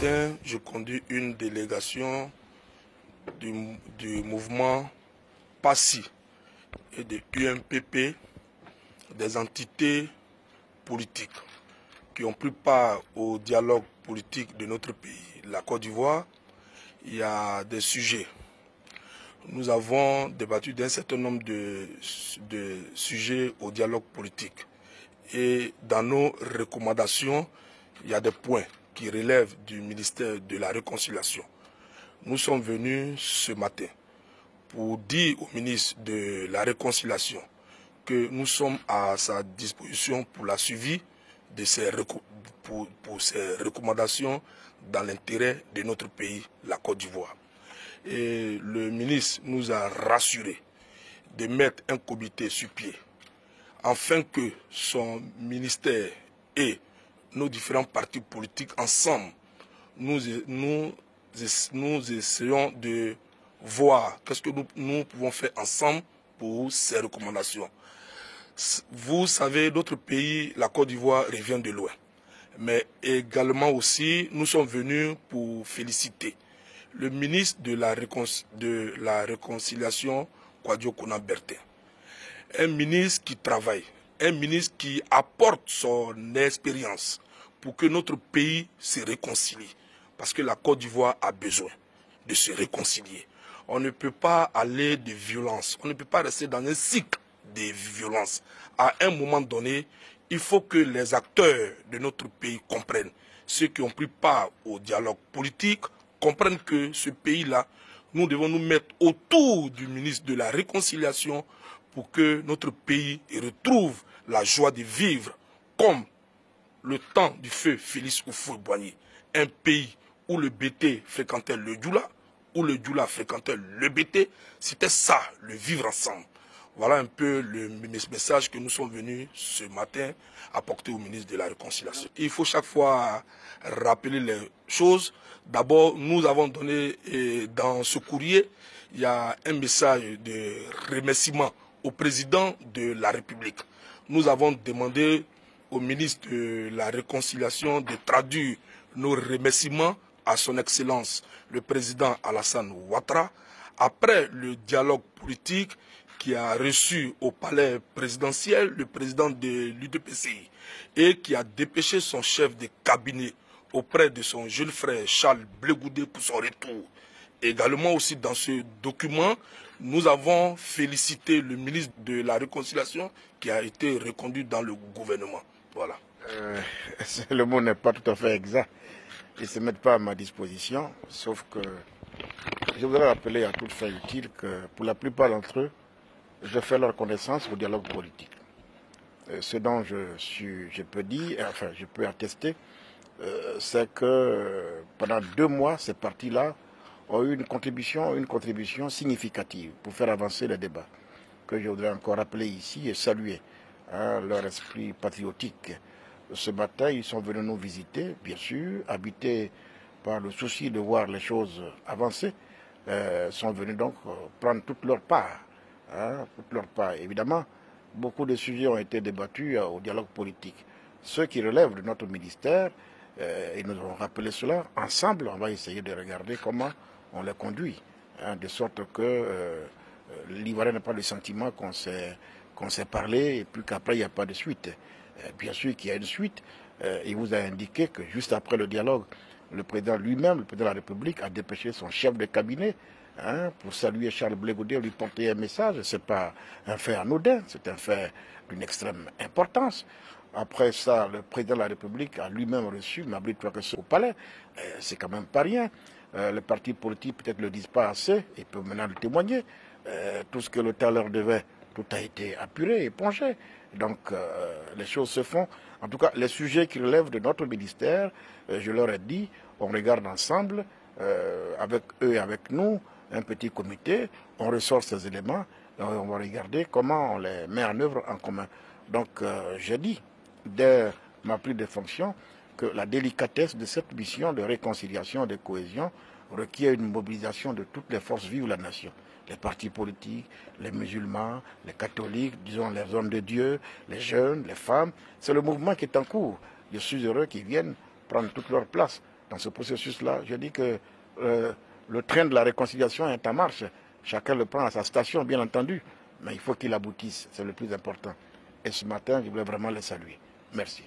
matin, je conduis une délégation du mouvement PASSI et de UMPP, des entités politiques qui ont pris part au dialogue politique de notre pays, la Côte d'Ivoire. Il y a des sujets. Nous avons débattu d'un certain nombre de sujets au dialogue politique. Et dans nos recommandations, il y a des points qui relèvent du ministère de la Réconciliation. Nous sommes venus ce matin pour dire au ministre de la Réconciliation que nous sommes à sa disposition pour la suivi de ces recommandations dans l'intérêt de notre pays, la Côte d'Ivoire. Et le ministre nous a rassuré de mettre un comité sur pied afin que son ministère et nos différents partis politiques ensemble, nous essayons de voir qu'est-ce que nous pouvons faire ensemble pour ces recommandations. Vous savez, notre pays, la Côte d'Ivoire, revient de loin. Mais également aussi, nous sommes venus pour féliciter le ministre de la Réconciliation, Kwadjo Konan-Bertin. Un ministre qui travaille, un ministre qui apporte son expérience pour que notre pays se réconcilie. Parce que la Côte d'Ivoire a besoin de se réconcilier. On ne peut pas aller de violence, on ne peut pas rester dans un cycle de violence. À un moment donné, il faut que les acteurs de notre pays comprennent, ceux qui ont pris part au dialogue politique, comprennent que ce pays-là, nous devons nous mettre autour du ministre de la Réconciliation pour que notre pays retrouve la joie de vivre comme le temps du feu Félix Houphouët-Boigny. Un pays où le BT fréquentait le Djoula, où le Djoula fréquentait le BT, c'était ça, le vivre ensemble. Voilà un peu le message que nous sommes venus ce matin apporter au ministre de la Réconciliation. Il faut chaque fois rappeler les choses. D'abord, nous avons donné dans ce courrier, il y a un message de remerciement au président de la République. Nous avons demandé au ministre de la Réconciliation de traduire nos remerciements à son Excellence, le président Alassane Ouattara, après le dialogue politique qui a reçu au palais présidentiel le président de l'UDPCI et qui a dépêché son chef de cabinet auprès de son jeune frère Charles Blé Goudé pour son retour. Également aussi dans ce document, nous avons félicité le ministre de la Réconciliation qui a été reconduit dans le gouvernement. Voilà. Le mot n'est pas tout à fait exact. Ils ne se mettent pas à ma disposition, sauf que je voudrais rappeler à toute fin utile que pour la plupart d'entre eux, je fais leur connaissance au dialogue politique. Ce dont je peux dire, enfin je peux attester, c'est que pendant 2 mois, ces partis-là ont eu une contribution significative pour faire avancer le débat, que je voudrais encore rappeler ici et saluer leur esprit patriotique. Ce matin, ils sont venus nous visiter, bien sûr, habités par le souci de voir les choses avancer, sont venus donc prendre toute leur part. Évidemment, beaucoup de sujets ont été débattus au dialogue politique. Ceux qui relèvent de notre ministère, ils nous ont rappelé cela. Ensemble, on va essayer de regarder comment on les conduit, de sorte que l'Ivoirien n'a pas le sentiment qu'on s'est parlé et puis qu'après il n'y a pas de suite. Bien sûr qu'il y a une suite. Il vous a indiqué que juste après le dialogue, le président lui-même, le président de la République, a dépêché son chef de cabinet pour saluer Charles Blé Goudé, lui porter un message. Ce n'est pas un fait anodin, c'est un fait d'une extrême importance. Après ça, le président de la République a lui-même reçu Mabry Touaresso au palais. C'est quand même pas rien. Les partis politiques peut-être ne le disent pas assez, ils peuvent maintenant le témoigner. Tout ce que le temps leur devait, tout a été apuré, épongé. Donc les choses se font. En tout cas, les sujets qui relèvent de notre ministère, je leur ai dit, on regarde ensemble, avec eux et avec nous, un petit comité, on ressort ces éléments, et on va regarder comment on les met en œuvre en commun. Donc j'ai dit, dès ma prise de fonction, que la délicatesse de cette mission de réconciliation, de cohésion, requiert une mobilisation de toutes les forces vives de la nation. Les partis politiques, les musulmans, les catholiques, disons les hommes de Dieu, les jeunes, les femmes. C'est le mouvement qui est en cours. Je suis heureux qu'ils viennent prendre toute leur place. dans ce processus-là. Je dis que le train de la réconciliation est en marche. Chacun le prend à sa station, bien entendu, mais il faut qu'il aboutisse, c'est le plus important. Et ce matin, je voulais vraiment les saluer. Merci.